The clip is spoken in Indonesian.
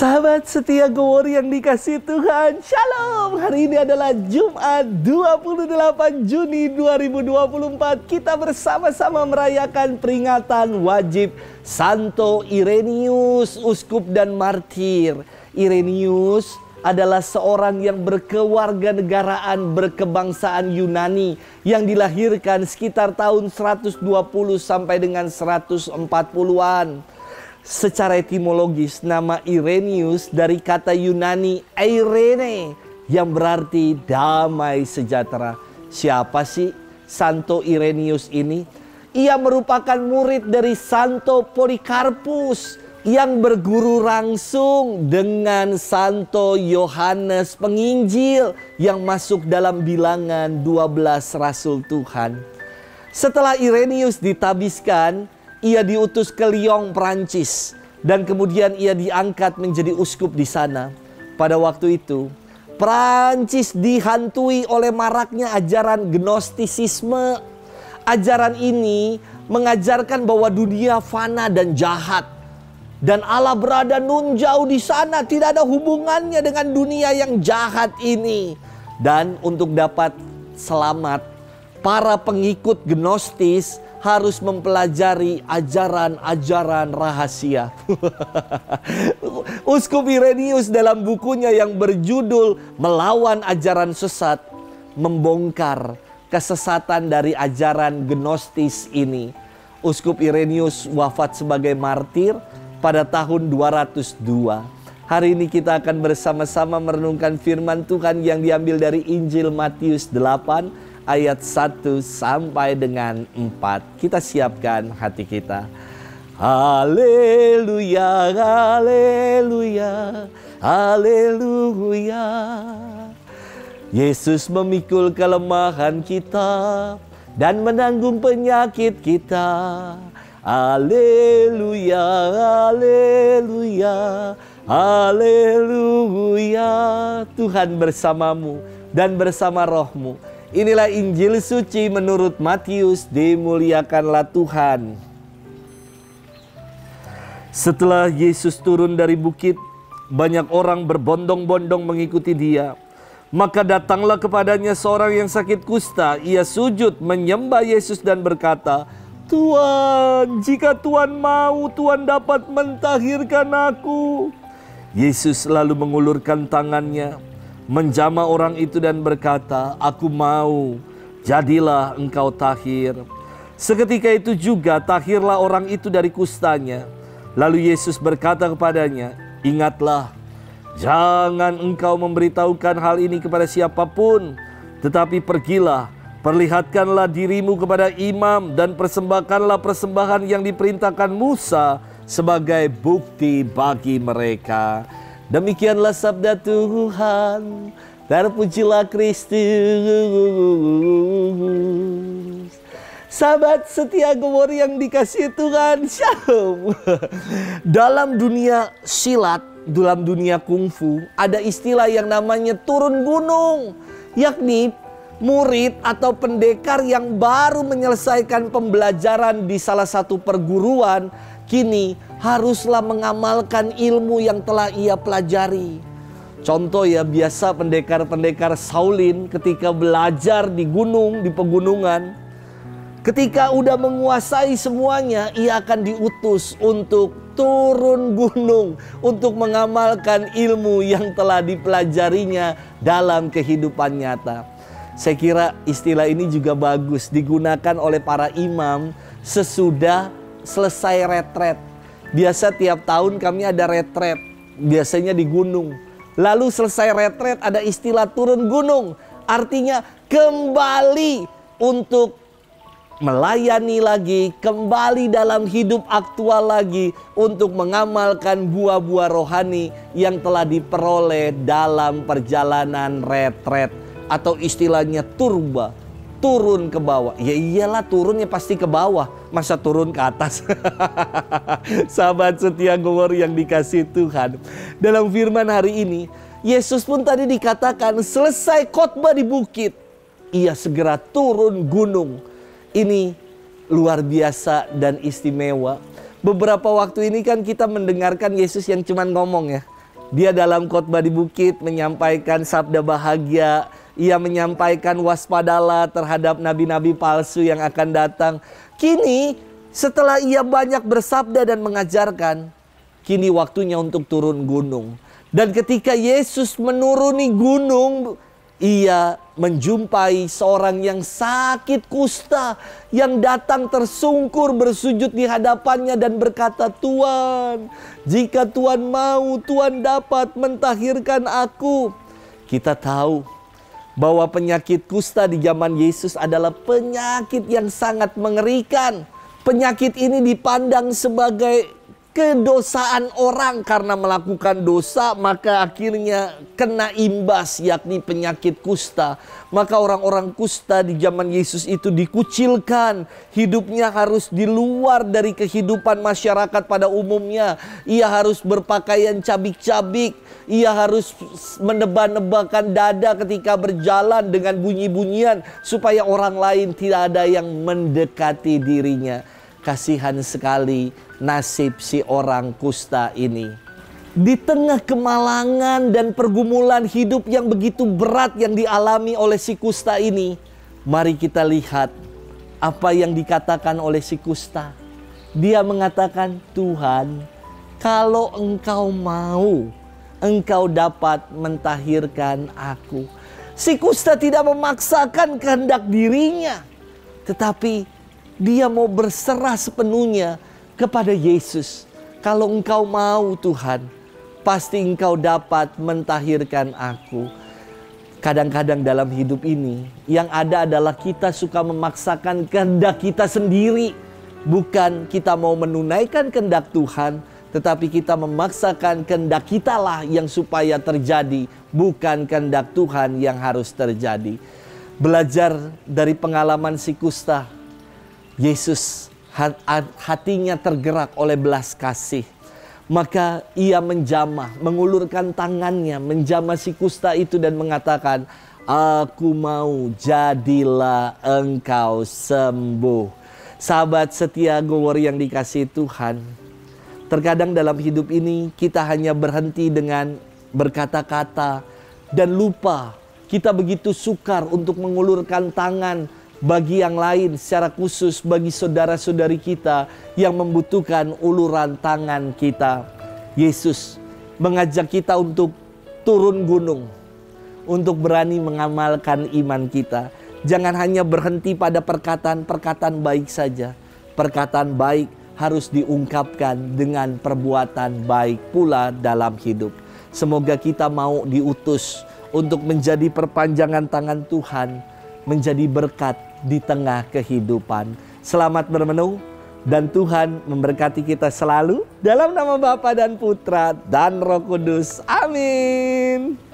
Sahabat setia Gowori yang dikasih Tuhan, Shalom. Hari ini adalah Jumat 28 Juni 2024. Kita bersama-sama merayakan peringatan wajib Santo Irenaeus, uskup dan martir. Irenaeus adalah seorang yang berkewarganegaraan, berkebangsaan Yunani yang dilahirkan sekitar tahun 120 sampai dengan 140-an. Secara etimologis, nama Irenaeus dari kata Yunani Eirene yang berarti damai sejahtera. Siapa sih Santo Irenaeus ini? Ia merupakan murid dari Santo Polikarpus yang berguru langsung dengan Santo Yohanes Penginjil yang masuk dalam bilangan 12 Rasul Tuhan. Setelah Irenaeus ditabiskan, ia diutus ke Lyon, Prancis, dan kemudian ia diangkat menjadi uskup di sana. Pada waktu itu, Prancis dihantui oleh maraknya ajaran Gnostisisme. Ajaran ini mengajarkan bahwa dunia fana dan jahat, dan Allah berada nun jauh di sana, tidak ada hubungannya dengan dunia yang jahat ini. Dan untuk dapat selamat, para pengikut Gnostis harus mempelajari ajaran-ajaran rahasia. Uskup Irenaeus dalam bukunya yang berjudul Melawan Ajaran Sesat membongkar kesesatan dari ajaran Gnostis ini. Uskup Irenaeus wafat sebagai martir pada tahun 202. Hari ini kita akan bersama-sama merenungkan firman Tuhan yang diambil dari Injil Matius 8 ayat 1 sampai dengan 4. Kita siapkan hati kita. Haleluya, haleluya, haleluya. Yesus memikul kelemahan kita dan menanggung penyakit kita. Haleluya, haleluya, haleluya. Tuhan bersamamu dan bersama rohmu. Inilah Injil suci menurut Matius, dimuliakanlah Tuhan. Setelah Yesus turun dari bukit, banyak orang berbondong-bondong mengikuti dia. Maka datanglah kepadanya seorang yang sakit kusta. Ia sujud menyembah Yesus dan berkata, "Tuan, jika Tuan mau, Tuan dapat mentahirkan aku." Yesus lalu mengulurkan tangannya, menjamah orang itu dan berkata, "Aku mau, jadilah engkau tahir." Seketika itu juga tahirlah orang itu dari kustanya. Lalu Yesus berkata kepadanya, "Ingatlah, jangan engkau memberitahukan hal ini kepada siapapun, tetapi pergilah, perlihatkanlah dirimu kepada imam dan persembahkanlah persembahan yang diperintahkan Musa sebagai bukti bagi mereka." Demikianlah sabda Tuhan. Terpujilah Kristus. Sahabat setia Gowori yang dikasihi Tuhan, Shalom. Dalam dunia silat, dalam dunia kungfu, ada istilah yang namanya turun gunung. Yakni murid atau pendekar yang baru menyelesaikan pembelajaran di salah satu perguruan, kini haruslah mengamalkan ilmu yang telah ia pelajari. Contoh ya, biasa pendekar-pendekar Shaolin ketika belajar di gunung, di pegunungan, ketika udah menguasai semuanya, ia akan diutus untuk turun gunung, untuk mengamalkan ilmu yang telah dipelajarinya dalam kehidupan nyata. Saya kira istilah ini juga bagus digunakan oleh para imam sesudah selesai retret. Biasa tiap tahun kami ada retret, biasanya di gunung. Lalu selesai retret ada istilah turun gunung. Artinya kembali untuk melayani lagi, kembali dalam hidup aktual lagi, untuk mengamalkan buah-buah rohani yang telah diperoleh dalam perjalanan retret. Atau istilahnya turba, turun ke bawah. Ya iyalah, turunnya pasti ke bawah, masa turun ke atas. Sahabat setia Gowori yang dikasihi Tuhan, dalam firman hari ini Yesus pun tadi dikatakan selesai khotbah di bukit, ia segera turun gunung. Ini luar biasa dan istimewa. Beberapa waktu ini kan kita mendengarkan Yesus yang cuman ngomong ya. Dia dalam khotbah di bukit menyampaikan sabda bahagia. Ia menyampaikan waspadalah terhadap nabi-nabi palsu yang akan datang. Kini setelah ia banyak bersabda dan mengajarkan, kini waktunya untuk turun gunung. Dan ketika Yesus menuruni gunung, ia menjumpai seorang yang sakit kusta yang datang tersungkur bersujud di hadapannya dan berkata, "Tuan, jika Tuan mau, Tuan dapat mentahirkan aku." Kita tahu bahwa penyakit kusta di zaman Yesus adalah penyakit yang sangat mengerikan. Penyakit ini dipandang sebagai kedosaan orang, karena melakukan dosa maka akhirnya kena imbas, yakni penyakit kusta. Maka orang-orang kusta di zaman Yesus itu dikucilkan, hidupnya harus di luar dari kehidupan masyarakat pada umumnya. Ia harus berpakaian cabik-cabik, ia harus menebak-nebakan dada ketika berjalan dengan bunyi-bunyian supaya orang lain tidak ada yang mendekati dirinya. Kasihan sekali nasib si orang kusta ini. Di tengah kemalangan dan pergumulan hidup yang begitu berat yang dialami oleh si kusta ini, mari kita lihat apa yang dikatakan oleh si kusta. Dia mengatakan, "Tuhan, kalau Engkau mau, Engkau dapat mentahirkan aku." Si kusta tidak memaksakan kehendak dirinya, tetapi dia mau berserah sepenuhnya kepada Yesus. "Kalau Engkau mau Tuhan, pasti Engkau dapat mentahirkan aku." Kadang-kadang dalam hidup ini yang ada adalah kita suka memaksakan kehendak kita sendiri. Bukan kita mau menunaikan kehendak Tuhan, tetapi kita memaksakan kehendak kita lah yang supaya terjadi, bukan kehendak Tuhan yang harus terjadi. Belajar dari pengalaman si kusta, Yesus hatinya tergerak oleh belas kasih. Maka ia menjamah, mengulurkan tangannya, menjamah si kusta itu dan mengatakan, "Aku mau, jadilah engkau sembuh." Sahabat setia Go Warrior yang dikasihi Tuhan, terkadang dalam hidup ini kita hanya berhenti dengan berkata-kata dan lupa kita begitu sukar untuk mengulurkan tangan bagi yang lain, secara khusus bagi saudara-saudari kita yang membutuhkan uluran tangan kita. Yesus mengajak kita untuk turun gunung, untuk berani mengamalkan iman kita. Jangan hanya berhenti pada perkataan-perkataan baik saja. Perkataan baik harus diungkapkan dengan perbuatan baik pula dalam hidup. Semoga kita mau diutus untuk menjadi perpanjangan tangan Tuhan, menjadi berkat di tengah kehidupan. Selamat bermenuh dan Tuhan memberkati kita selalu dalam nama Bapa dan Putra dan Roh Kudus. Amin.